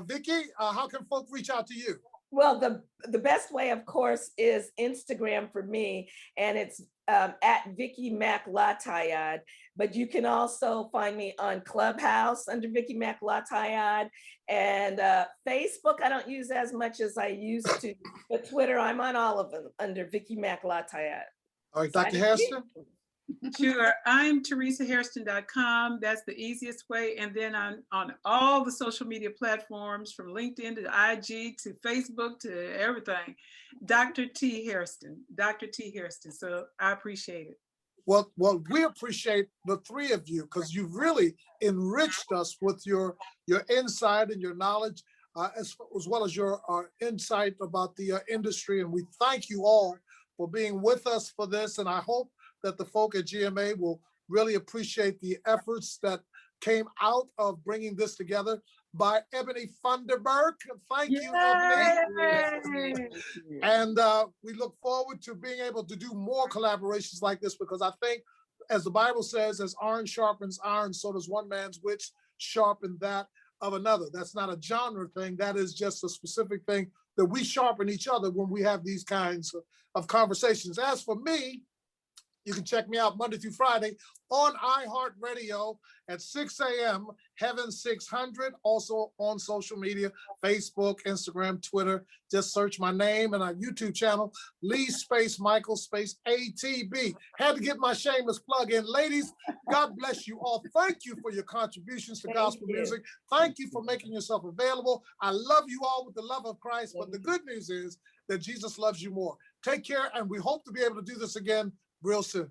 Vicki, how can folk reach out to you? Well, the best way, of course, is Instagram for me, and it's at Vicki Mack Latayad. But you can also find me on Clubhouse under Vicki Mack Latayad, and Facebook I don't use as much as I used to, but Twitter I'm on all of them under Vicki Mack Latayad. All right, Dr. Hairston. Sure, I'm teresahairston.com. That's the easiest way. And then on all the social media platforms, from LinkedIn to IG to Facebook to everything, Dr. T. Hairston. So I appreciate it. Well, we appreciate the three of you because you've really enriched us with your insight and your knowledge, as well as your insight about the industry. And we thank you all for being with us for this. And I hope that the folk at GMA will really appreciate the efforts that came out of bringing this together by Ebony Funderburk. Thank you, Ebony. And we look forward to being able to do more collaborations like this, because I think, as the Bible says, as iron sharpens iron, so does one man's wits sharpen that of another. That's not a genre thing. That is just a specific thing that we sharpen each other when we have these kinds of conversations. As for me, you can check me out Monday through Friday on iHeartRadio at 6 a.m., Heaven 600. Also on social media, Facebook, Instagram, Twitter. Just search my name and our YouTube channel, Lee Space Michael Space ATB. Had to get my shameless plug in. Ladies, God bless you all. Thank you for your contributions to gospel music. Thank you for making yourself available. I love you all with the love of Christ, but the good news is that Jesus loves you more. Take care, and we hope to be able to do this again real soon.